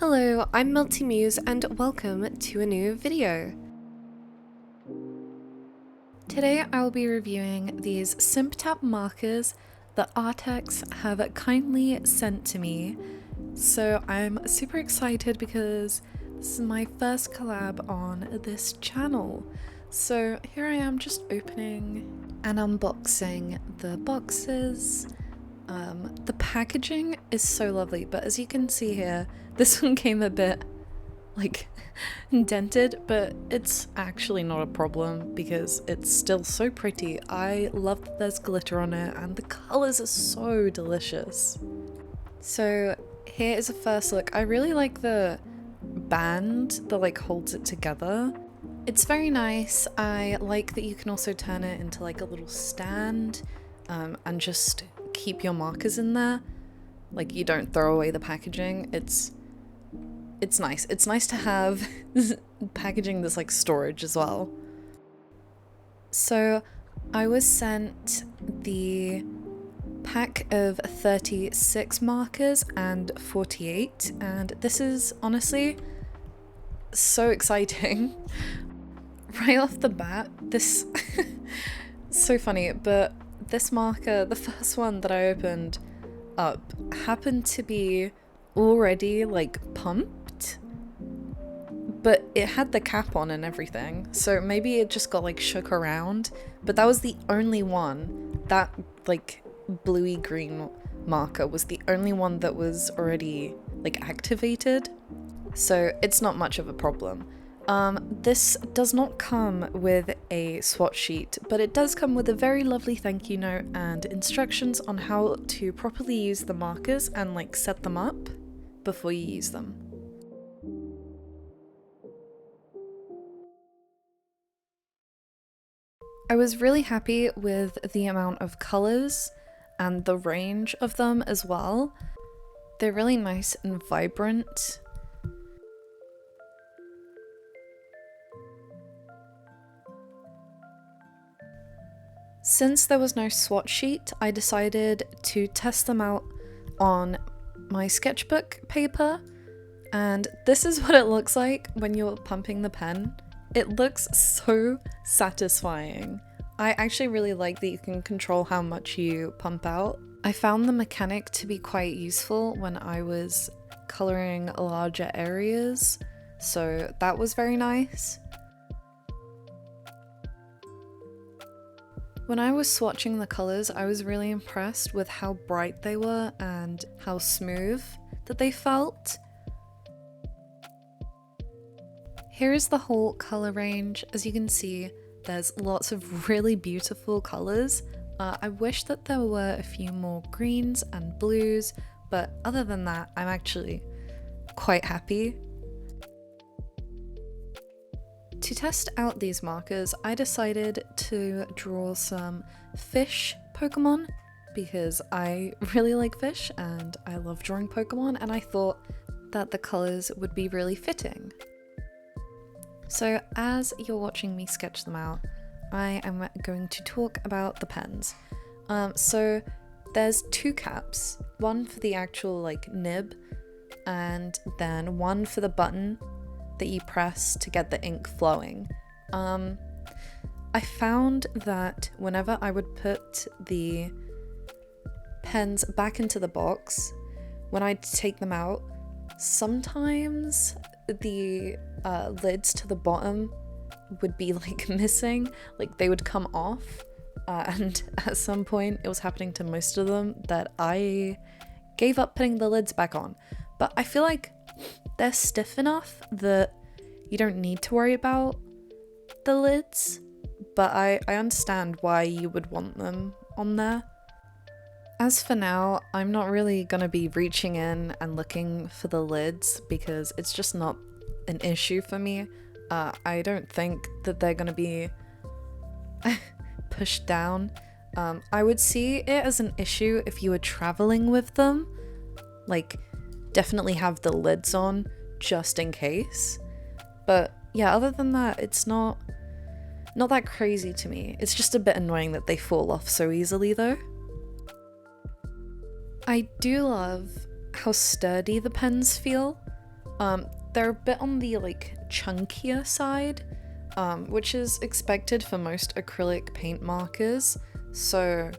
Hello, I'm Multimuse and welcome to a new video. Today I will be reviewing these Simptap markers that Arrtx have kindly sent to me. So I'm super excited because this is my first collab on this channel. So here I am just opening and unboxing the boxes. The packaging is so lovely, but as you can see here, this one came a bit like indented, but it's actually not a problem because it's still so pretty. I love that there's glitter on it and the colors are so delicious. So here is a first look. I really like the band that like holds it together. It's very nice. I like that you can also turn it into like a little stand and just keep your markers in there. Like you don't throw away the packaging. It's nice. It's nice to have packaging that's like storage as well. So I was sent the pack of 36 markers and 48, and this is honestly so exciting. Right off the bat, this so funny, but this marker, the first one that I opened up, happened to be already like pumped, but it had the cap on and everything, so maybe it just got like shook around, but that was the only one. That like bluey green marker was the only one that was already like activated, so it's not much of a problem. This does not come with a swatch sheet, but it does come with a very lovely thank you note and instructions on how to properly use the markers and like set them up before you use them. I was really happy with the amount of colors and the range of them as well. They're really nice and vibrant. Since there was no swatch sheet, I decided to test them out on my sketchbook paper, and this is what it looks like when you're pumping the pen. It looks so satisfying. I actually really like that you can control how much you pump out. I found the mechanic to be quite useful when I was coloring larger areas, so that was very nice. When I was swatching the colours, I was really impressed with how bright they were and how smooth that they felt. Here is the whole colour range. As you can see, there's lots of really beautiful colours. I wish that there were a few more greens and blues, but other than that, I'm actually quite happy. To test out these markers, I decided to draw some fish Pokemon because I really like fish and I love drawing Pokemon, and I thought that the colours would be really fitting. So as you're watching me sketch them out, I am going to talk about the pens. So there's two caps, one for the actual like nib and then one for the button that you press to get the ink flowing. I found that whenever I would put the pens back into the box, when I'd take them out, sometimes the lids to the bottom would be like missing, like they would come off, and at some point it was happening to most of them that I gave up putting the lids back on. But I feel like they're stiff enough that you don't need to worry about the lids, but I understand why you would want them on there. As for now, I'm not really gonna be reaching in and looking for the lids because it's just not an issue for me. I don't think that they're gonna be pushed down. I would see it as an issue if you were traveling with them, like definitely have the lids on just in case. But yeah, other than that, it's not that crazy to me. It's just a bit annoying that they fall off so easily though. I do love how sturdy the pens feel. They're a bit on the like chunkier side, which is expected for most acrylic paint markers, so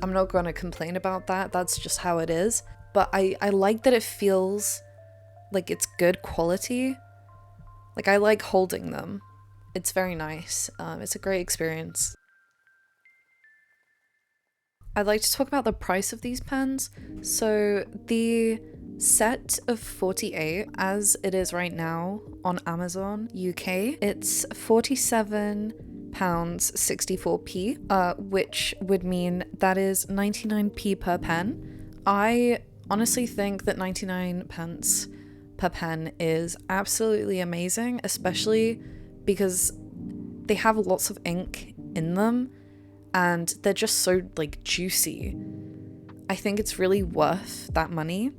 I'm not going to complain about that. That's just how it is. But I like that it feels like it's good quality. Like, I like holding them. It's very nice. It's a great experience. I'd like to talk about the price of these pens. So the set of 48, as it is right now on Amazon UK, it's £47.64p, which would mean that is 99p per pen. I honestly think that 99 pence per pen is absolutely amazing, especially because they have lots of ink in them and they're just so like juicy. I think it's really worth that money.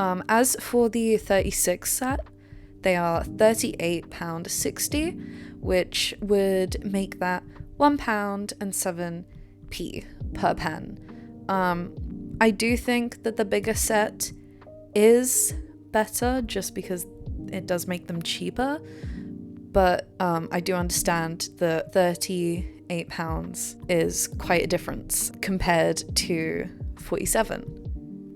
As for the 36 set, they are £38.60, which would make that £1.07 per pen. I do think that the bigger set is better just because it does make them cheaper, but I do understand that £38 is quite a difference compared to 47.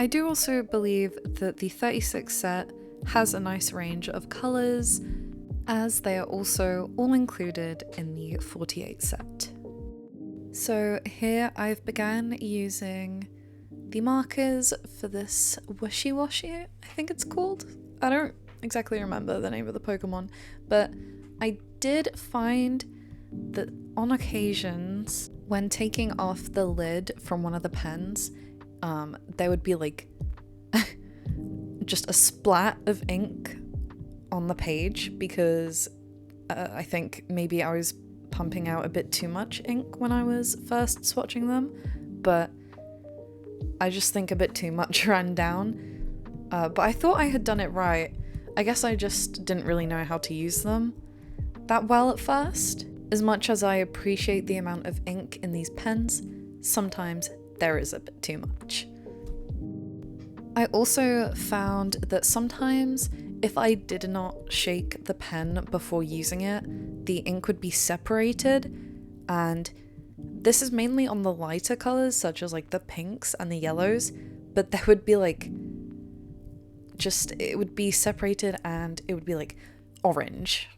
I do also believe that the 36 set has a nice range of colours, as they are also all included in the 48 set. So here I've began using the markers for this wishy-washy, I think it's called. I don't exactly remember the name of the Pokemon, but I did find that on occasions, when taking off the lid from one of the pens, there would be like just a splat of ink on the page because I think maybe I was pumping out a bit too much ink when I was first swatching them, but I just think a bit too much ran down. But I thought I had done it right. I guess I just didn't really know how to use them that well at first. As much as I appreciate the amount of ink in these pens, sometimes there is a bit too much. I also found that sometimes if I did not shake the pen before using it, the ink would be separated, and this is mainly on the lighter colors such as like the pinks and the yellows, but there would be like it would be separated and it would be like orange.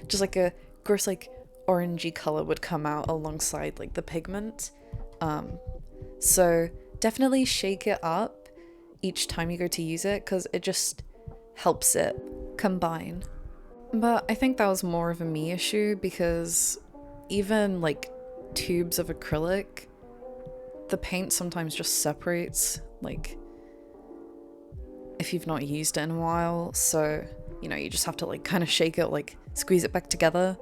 Just like a gross like orangey color would come out alongside like the pigment. So definitely shake it up each time you go to use it because it just helps it combine. But I think that was more of a me issue because even like tubes of acrylic, the paint sometimes just separates, like if you've not used it in a while, so you know, you just have to like kind of shake it, like squeeze it back together.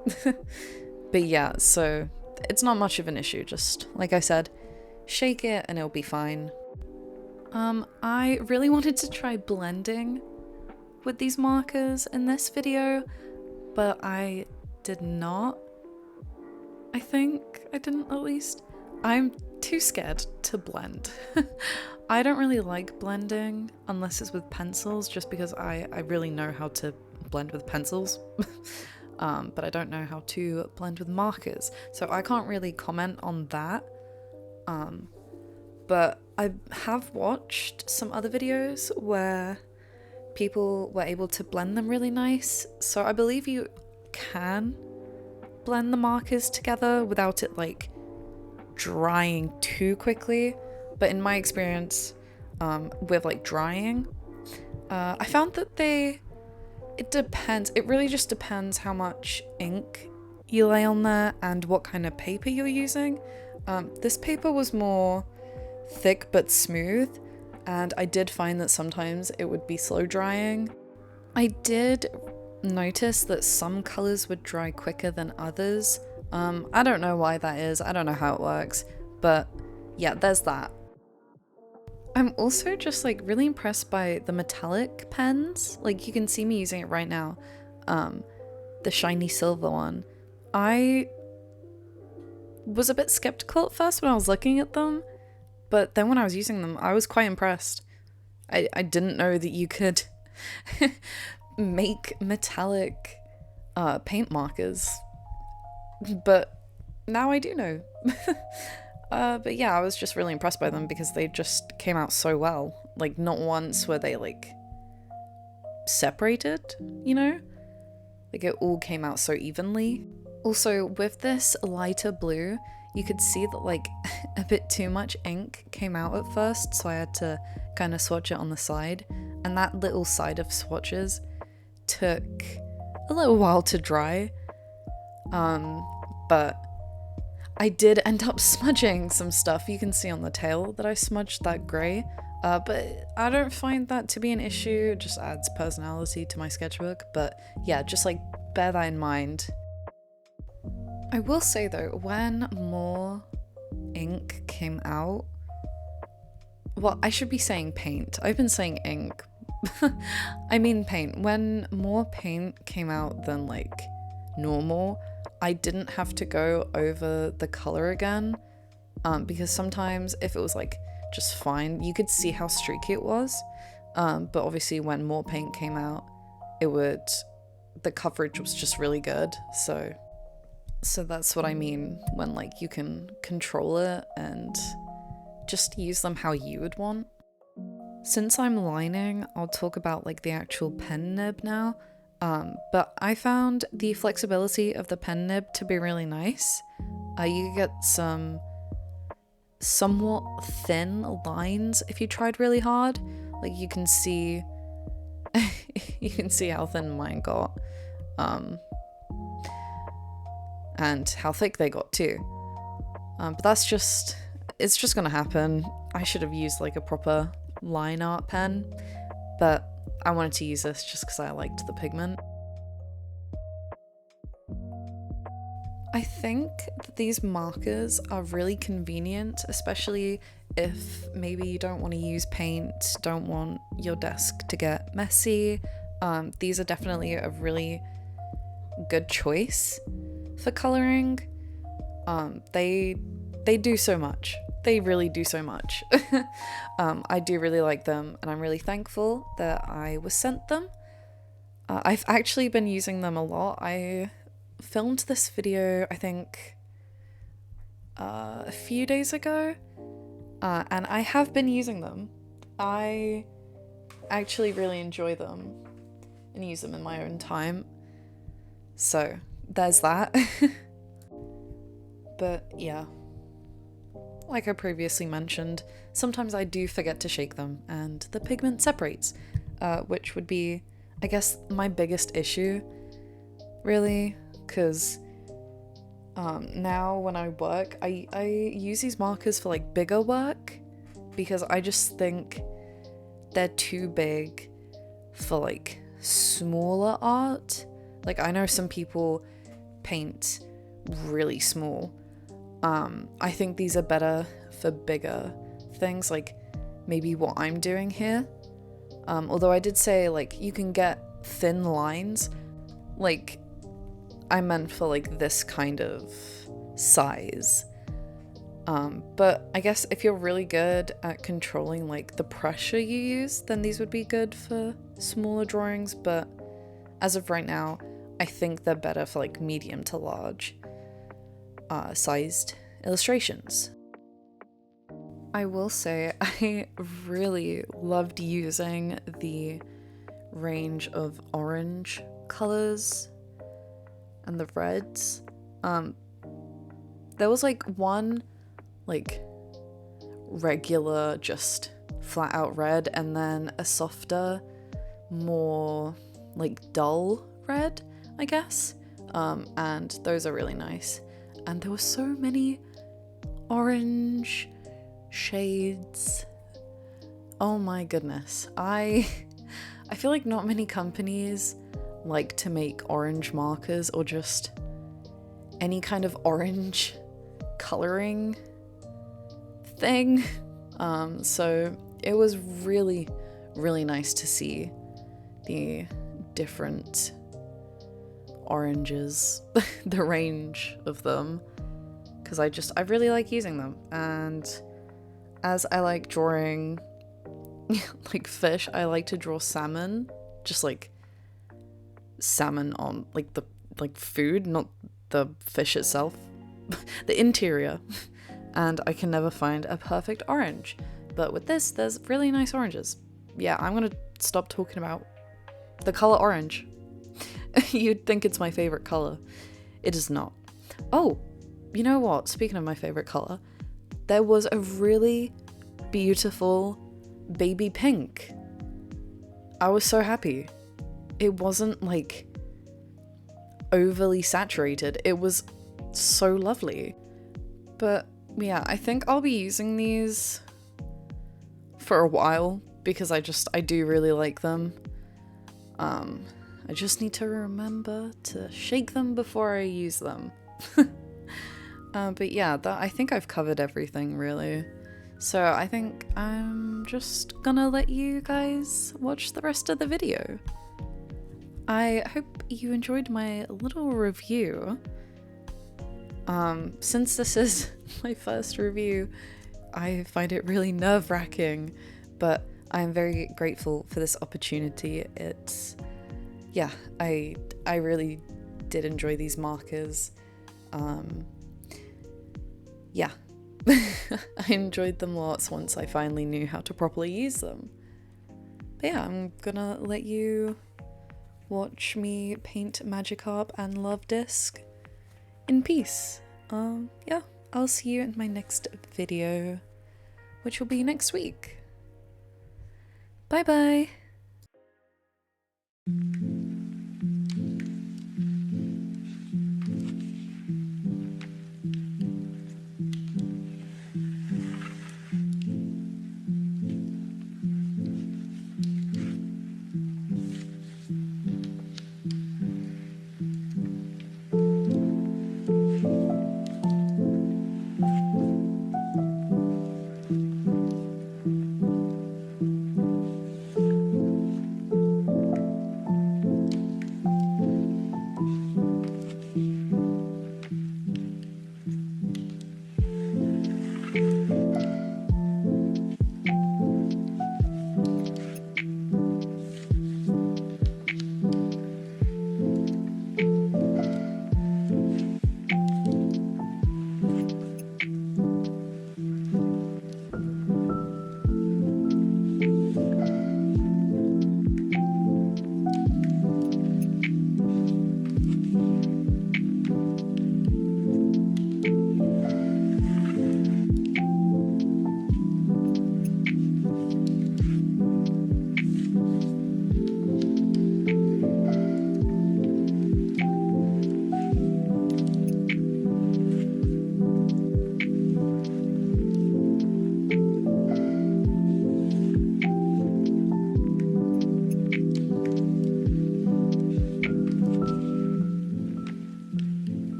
But yeah, so it's not much of an issue, just like I said, shake it and it'll be fine. I really wanted to try blending with these markers in this video, but I did not. I think I didn't, at least. I'm too scared to blend. I don't really like blending unless it's with pencils, just because I really know how to blend with pencils. But I don't know how to blend with markers, so I can't really comment on that. But I have watched some other videos where people were able to blend them really nice, so I believe you can blend the markers together without it like drying too quickly. But in my experience with like drying, I found that it depends. It really just depends how much ink you lay on there and what kind of paper you're using. This paper was more thick but smooth, and I did find that sometimes it would be slow drying. I did notice that some colors would dry quicker than others. I don't know why that is. I don't know how it works, but yeah, there's that. I'm also just like really impressed by the metallic pens. Like you can see me using it right now. The shiny silver one. I was a bit skeptical at first when I was looking at them, but then when I was using them, I was quite impressed. I didn't know that you could make metallic paint markers, but now I do know. But yeah, I was just really impressed by them because they just came out so well. Like, not once were they like separated, you know? Like, it all came out so evenly. Also, with this lighter blue, you could see that like a bit too much ink came out at first, so I had to kind of swatch it on the side, and that little side of swatches took a little while to dry, but I did end up smudging some stuff. You can see on the tail that I smudged that grey, but I don't find that to be an issue. It just adds personality to my sketchbook. But yeah, just like bear that in mind. I will say though, when more ink came out, well, I should be saying paint. I've been saying ink. I mean paint. When more paint came out than like normal, I didn't have to go over the color again, because sometimes if it was like just fine, you could see how streaky it was, but obviously when more paint came out, the coverage was just really good, so that's what I mean when like you can control it and just use them how you would want. Since I'm lining, I'll talk about like the actual pen nib now. But I found the flexibility of the pen nib to be really nice. You could get some somewhat thin lines if you tried really hard. Like you can see how thin mine got, and how thick they got too. But it's just gonna happen. I should have used like a proper line art pen, but I wanted to use this just because I liked the pigment. I think that these markers are really convenient, especially if maybe you don't want to use paint, don't want your desk to get messy. These are definitely a really good choice for coloring. They do so much. They really do so much. I do really like them, and I'm really thankful that I was sent them. I've actually been using them a lot. I filmed this video, I think, a few days ago, and I have been using them. I actually really enjoy them and use them in my own time. So there's that. But yeah. Like I previously mentioned, sometimes I do forget to shake them and the pigment separates, which would be, I guess, my biggest issue, really, because now when I work, I use these markers for like bigger work, because I just think they're too big for like smaller art. Like I know some people paint really small. I think these are better for bigger things, like maybe what I'm doing here. Although I did say like you can get thin lines, like I meant for like this kind of size. But I guess if you're really good at controlling like the pressure you use, then these would be good for smaller drawings. But as of right now, I think they're better for like medium to large sized illustrations. I will say I really loved using the range of orange colors and the reds. There was like one like regular just flat out red, and then a softer, more like dull red, I guess, and those are really nice. And there were so many orange shades. Oh my goodness. I feel like not many companies like to make orange markers or just any kind of orange coloring thing. So it was really, really nice to see the different oranges, the range of them, because I really like using them. And as I like drawing like fish, I like to draw salmon, just like salmon on, like the food, not the fish itself, the interior. And I can never find a perfect orange. But with this, there's really nice oranges. Yeah, I'm gonna stop talking about the color orange. You'd think it's my favorite color. It is not. Oh, you know what? Speaking of my favorite color, there was a really beautiful baby pink. I was so happy. It wasn't like overly saturated. It was so lovely. But yeah, I think I'll be using these for a while because I do really like them. I just need to remember to shake them before I use them. But yeah, I think I've covered everything really. So I think I'm just gonna let you guys watch the rest of the video. I hope you enjoyed my little review. Since this is my first review, I find it really nerve-wracking, but I am very grateful for this opportunity. Yeah, I really did enjoy these markers. Yeah, I enjoyed them lots once I finally knew how to properly use them. But yeah, I'm gonna let you watch me paint Magikarp and Love Disc in peace. Yeah, I'll see you in my next video, which will be next week. Bye bye!